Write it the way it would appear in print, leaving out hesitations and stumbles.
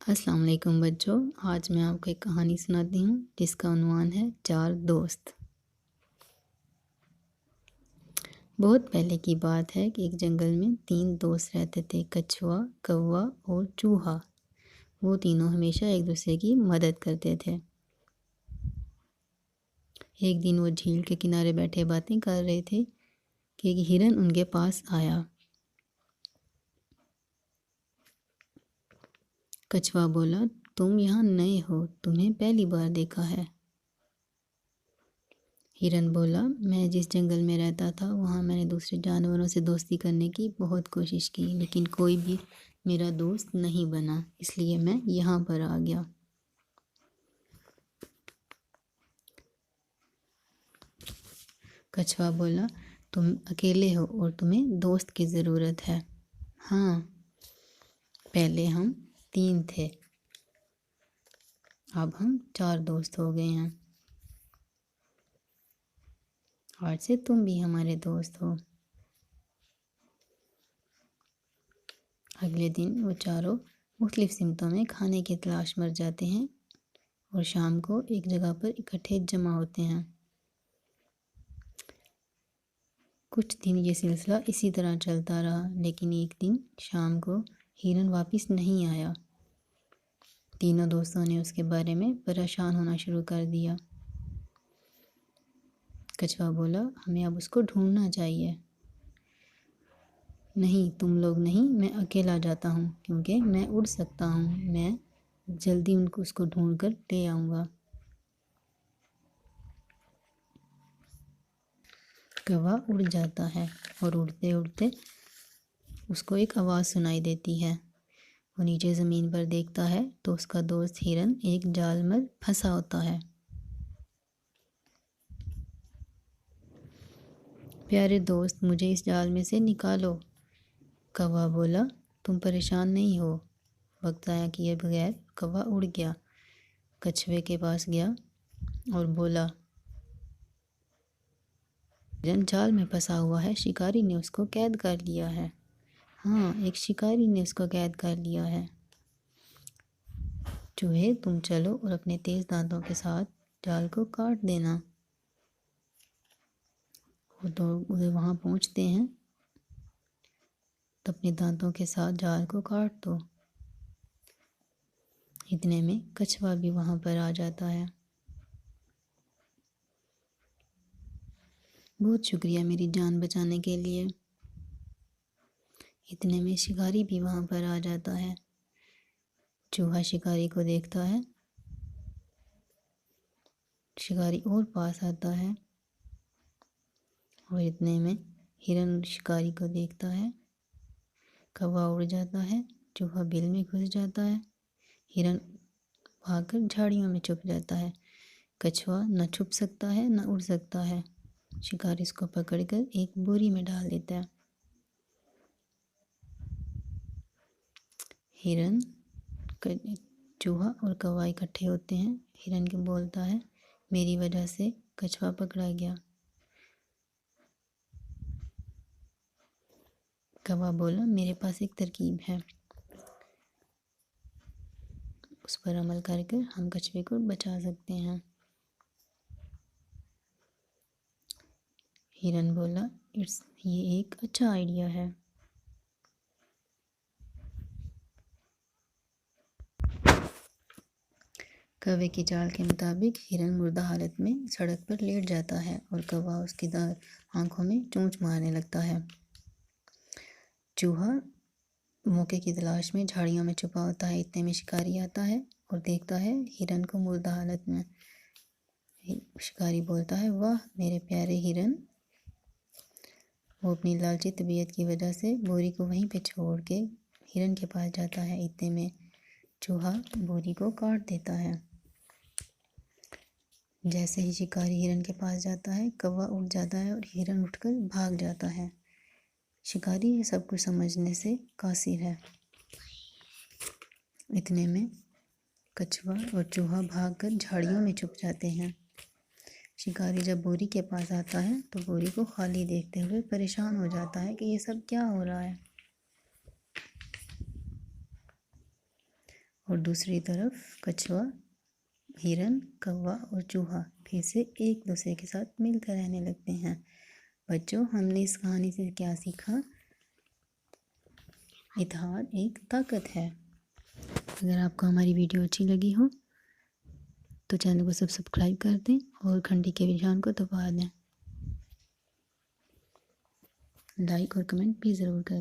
अस्सलाम वालेकुम बच्चों। आज मैं आपको एक कहानी सुनाती हूँ जिसका उन्वान है चार दोस्त। बहुत पहले की बात है कि एक जंगल में तीन दोस्त रहते थे, कछुआ, कौवा और चूहा। वो तीनों हमेशा एक दूसरे की मदद करते थे। एक दिन वो झील के किनारे बैठे बातें कर रहे थे कि एक हिरन उनके पास आया। कछुआ बोला, तुम यहाँ नए हो, तुम्हें पहली बार देखा है। हिरन बोला, मैं जिस जंगल में रहता था वहाँ मैंने दूसरे जानवरों से दोस्ती करने की बहुत कोशिश की, लेकिन कोई भी मेरा दोस्त नहीं बना, इसलिए मैं यहाँ पर आ गया। कछुआ बोला, तुम अकेले हो और तुम्हें दोस्त की ज़रूरत है। हाँ, पहले हम तीन थे, अब हम चार दोस्त हो गए हैं। आज से तुम भी हमारे दोस्त हो। अगले दिन वो चारों मुख्तलिफ सिमतों में खाने की तलाश मर जाते हैं और शाम को एक जगह पर इकट्ठे जमा होते हैं। कुछ दिन ये सिलसिला इसी तरह चलता रहा, लेकिन एक दिन शाम को हिरन वापस नहीं आया। तीनों दोस्तों ने उसके बारे में परेशान होना शुरू कर दिया। कछुआ बोला, हमें अब उसको ढूंढना चाहिए। नहीं, तुम लोग नहीं, मैं अकेला जाता हूँ क्योंकि मैं उड़ सकता हूँ। मैं जल्दी उसको ढूंढ कर ले आऊँगा। कौवा उड़ जाता है और उड़ते उड़ते उसको एक आवाज़ सुनाई देती है। वो नीचे ज़मीन पर देखता है तो उसका दोस्त हिरन एक जाल में फंसा होता है। प्यारे दोस्त, मुझे इस जाल में से निकालो। कौवा बोला, तुम परेशान नहीं हो। वक्त ज़ाया किए बगैर कौवा उड़ गया, कछुए के पास गया और बोला, हिरन जाल में फंसा हुआ है, शिकारी ने उसको कैद कर लिया है। हाँ, एक शिकारी ने उसको कैद कर लिया है। चूहे, तुम चलो और अपने तेज दांतों के साथ जाल को काट देना। वो तो उधर वहाँ पहुँचते हैं तो अपने दांतों के साथ जाल को काट दो। इतने में कछुआ भी वहाँ पर आ जाता है। बहुत शुक्रिया मेरी जान बचाने के लिए। इतने में शिकारी भी वहाँ पर आ जाता है। चूहा शिकारी को देखता है, शिकारी और पास आता है और इतने में हिरन शिकारी को देखता है। कौवा उड़ जाता है, चूहा बिल में घुस जाता है, हिरन भागकर झाड़ियों में छुप जाता है। कछुआ न छुप सकता है न उड़ सकता है। शिकारी इसको पकड़कर एक बोरी में डाल देता है। हिरन, चूहा और कौवा इकट्ठे होते हैं। हिरन के बोलता है, मेरी वजह से कछुआ पकड़ा गया। कौवा बोला, मेरे पास एक तरकीब है, उस पर अमल करके हम कछुए को बचा सकते हैं। हिरन बोला, ये एक अच्छा आइडिया है। कौवे की चाल के मुताबिक हिरन मुर्दा हालत में सड़क पर लेट जाता है और कौवा उसकी आंखों में चोंच मारने लगता है। चूहा मौके की तलाश में झाड़ियों में छुपा होता है। इतने में शिकारी आता है और देखता है हिरन को मुर्दा हालत में। शिकारी बोलता है, वाह मेरे प्यारे हिरन। वो अपनी लालची तबीयत की वजह से बोरी को वहीं पे छोड़ के हिरन के पास जाता है। इतने में चूहा बोरी को काट देता है। जैसे ही शिकारी हिरन के पास जाता है, कौवा उठ जाता है और हिरन उठकर भाग जाता है। शिकारी ये सब कुछ समझने से कासिर है। इतने में कछुआ और चूहा भागकर झाड़ियों में छुप जाते हैं। शिकारी जब बोरी के पास आता है तो बोरी को खाली देखते हुए परेशान हो जाता है कि ये सब क्या हो रहा है। और दूसरी तरफ कछुआ, हिरन, कौवा और चूहा फिर से एक दूसरे के साथ मिलकर रहने लगते हैं। बच्चों, हमने इस कहानी से क्या सीखा? इतिहास एक ताकत है। अगर आपको हमारी वीडियो अच्छी लगी हो तो चैनल को सब्सक्राइब कर दें और घंटी के निशान को दबा दें। लाइक और कमेंट भी ज़रूर करें।